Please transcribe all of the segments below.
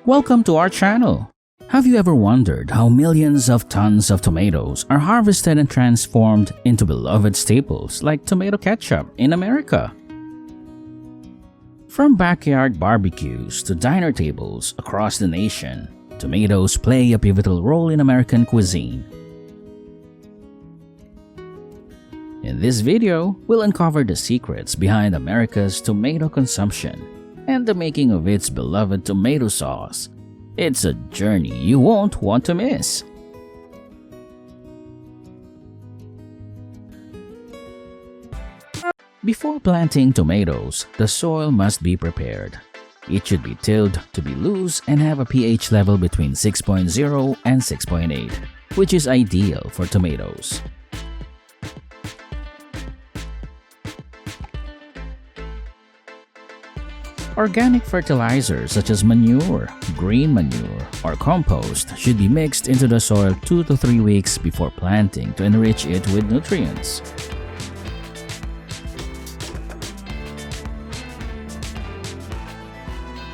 Welcome to our channel. Have you ever wondered how millions of tons of tomatoes are harvested and transformed into beloved staples like tomato ketchup in America? From backyard barbecues to diner tables across the nation, tomatoes play a pivotal role in American cuisine. In this video, we'll uncover the secrets behind America's tomato consumption and the making of its beloved tomato sauce. It's a journey you won't want to miss. Before planting tomatoes, the soil must be prepared. It should be tilled to be loose and have a pH level between 6.0 and 6.8, which is ideal for tomatoes. Organic fertilizers such as manure, green manure, or compost should be mixed into the soil 2 to 3 weeks before planting to enrich it with nutrients.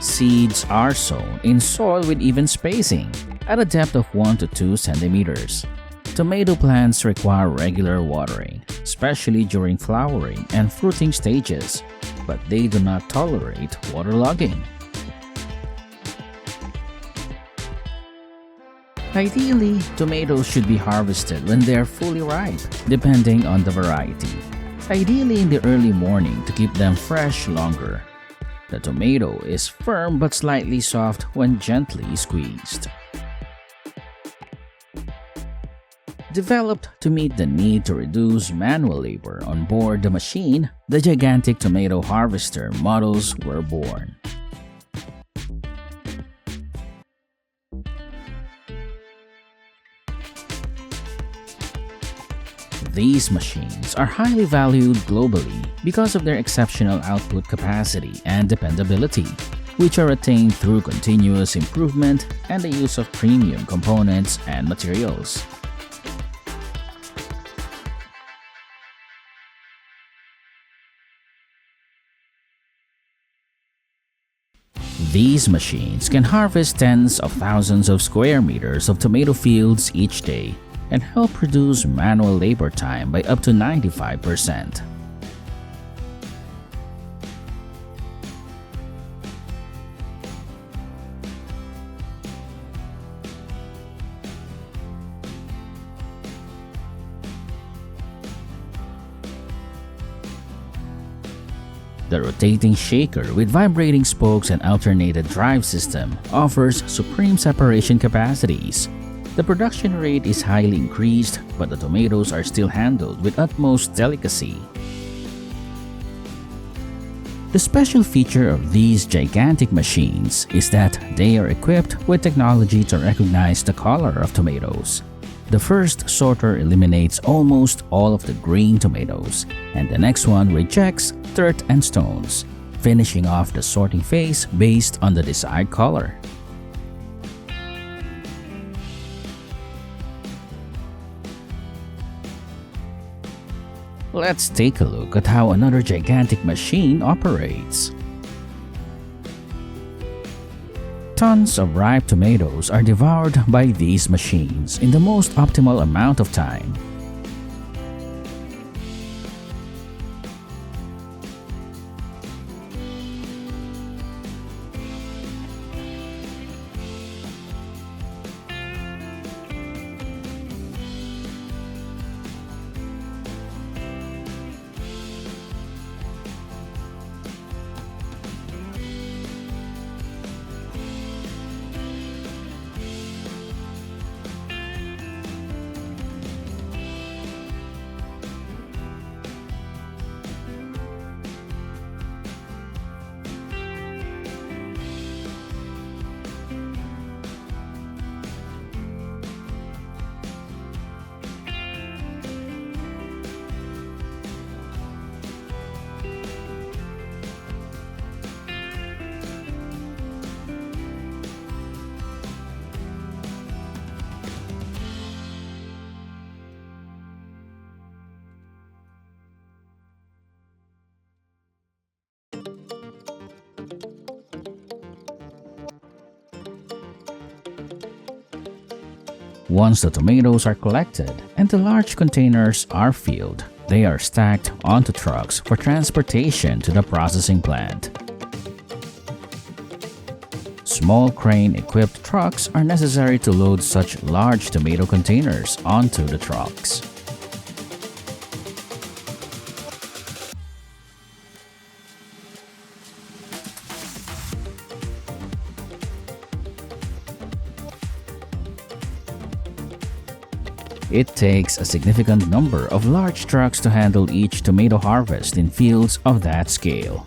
Seeds are sown in soil with even spacing at a depth of 1 to 2 centimeters. Tomato plants require regular watering, especially during flowering and fruiting stages, but they do not tolerate waterlogging. Ideally, tomatoes should be harvested when they are fully ripe, depending on the variety. Ideally in the early morning to keep them fresh longer. The tomato is firm but slightly soft when gently squeezed. Developed to meet the need to reduce manual labor on board the machine, the gigantic tomato harvester models were born. These machines are highly valued globally because of their exceptional output capacity and dependability, which are attained through continuous improvement and the use of premium components and materials. These machines can harvest tens of thousands of square meters of tomato fields each day and help reduce manual labor time by up to 95%. The rotating shaker with vibrating spokes and alternated drive system offers supreme separation capacities. The production rate is highly increased, but the tomatoes are still handled with utmost delicacy. The special feature of these gigantic machines is that they are equipped with technology to recognize the color of tomatoes. The first sorter eliminates almost all of the green tomatoes, and the next one rejects dirt and stones, finishing off the sorting phase based on the desired color. Let's take a look at how another gigantic machine operates. Tons of ripe tomatoes are devoured by these machines in the most optimal amount of time. Once the tomatoes are collected and the large containers are filled, they are stacked onto trucks for transportation to the processing plant. Small crane-equipped trucks are necessary to load such large tomato containers onto the trucks. It takes a significant number of large trucks to handle each tomato harvest in fields of that scale.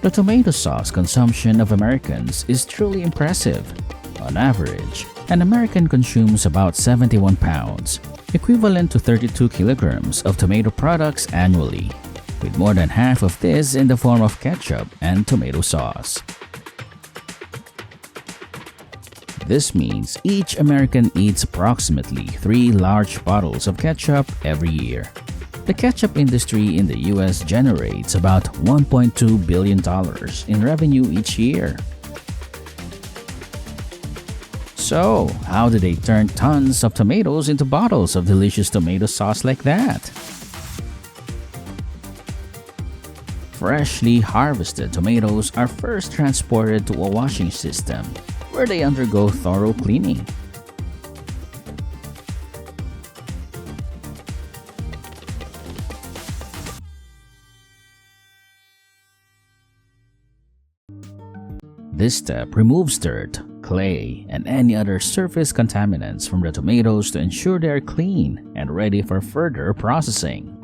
The tomato sauce consumption of Americans is truly impressive. On average, an American consumes about 71 pounds, equivalent to 32 kilograms of tomato products annually, with more than half of this in the form of ketchup and tomato sauce. This means each American eats approximately 3 large bottles of ketchup every year. The ketchup industry in the US generates about $1.2 billion in revenue each year. So, how do they turn tons of tomatoes into bottles of delicious tomato sauce like that? Freshly harvested tomatoes are first transported to a washing system, where they undergo thorough cleaning. This step removes dirt, clay, and any other surface contaminants from the tomatoes to ensure they are clean and ready for further processing.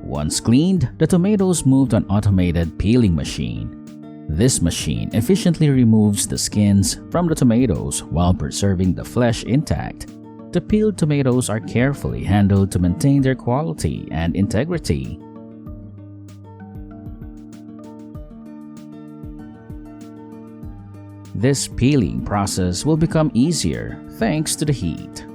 Once cleaned, the tomatoes move to an automated peeling machine. This machine efficiently removes the skins from the tomatoes while preserving the flesh intact. The peeled tomatoes are carefully handled to maintain their quality and integrity. This peeling process will become easier thanks to the heat.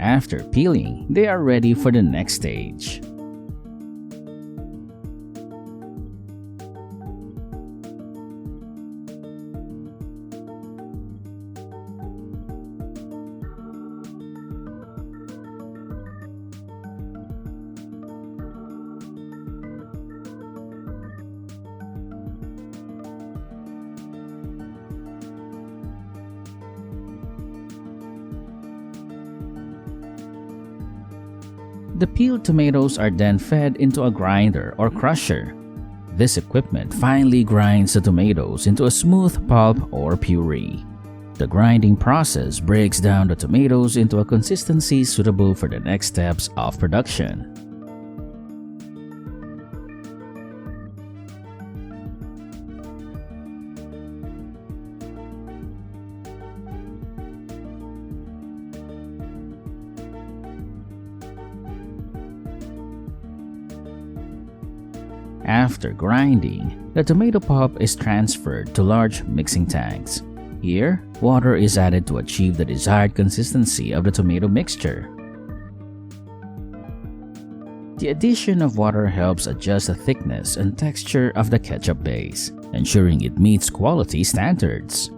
After peeling, they are ready for the next stage. The peeled tomatoes are then fed into a grinder or crusher. This equipment finely grinds the tomatoes into a smooth pulp or puree. The grinding process breaks down the tomatoes into a consistency suitable for the next steps of production. After grinding, the tomato pulp is transferred to large mixing tanks. Here, water is added to achieve the desired consistency of the tomato mixture. The addition of water helps adjust the thickness and texture of the ketchup base, ensuring it meets quality standards.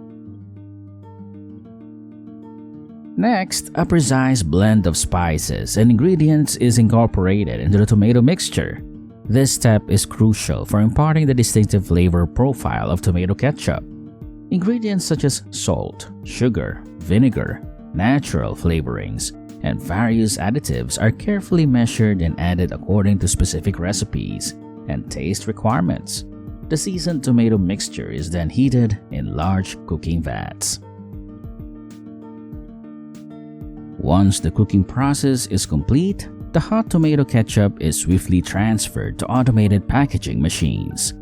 Next, a precise blend of spices and ingredients is incorporated into the tomato mixture. This step is crucial for imparting the distinctive flavor profile of tomato ketchup. Ingredients such as salt, sugar, vinegar, natural flavorings, and various additives are carefully measured and added according to specific recipes and taste requirements. The seasoned tomato mixture is then heated in large cooking vats. Once the cooking process is complete, the hot tomato ketchup is swiftly transferred to automated packaging machines.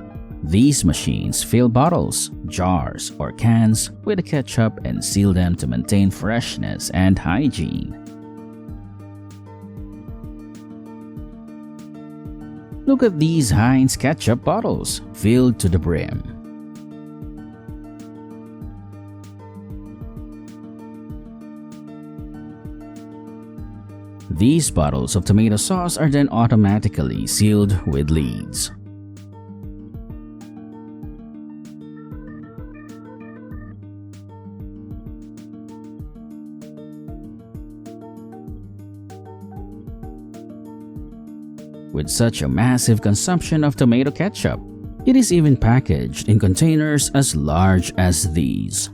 These machines fill bottles, jars, or cans with the ketchup and seal them to maintain freshness and hygiene. Look at these Heinz ketchup bottles, filled to the brim. These bottles of tomato sauce are then automatically sealed with lids. With such a massive consumption of tomato ketchup, it is even packaged in containers as large as these.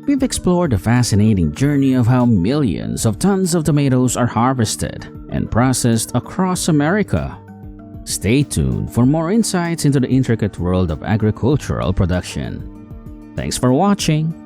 We've explored the fascinating journey of how millions of tons of tomatoes are harvested and processed across America. Stay tuned for more insights into the intricate world of agricultural production. Thanks for watching.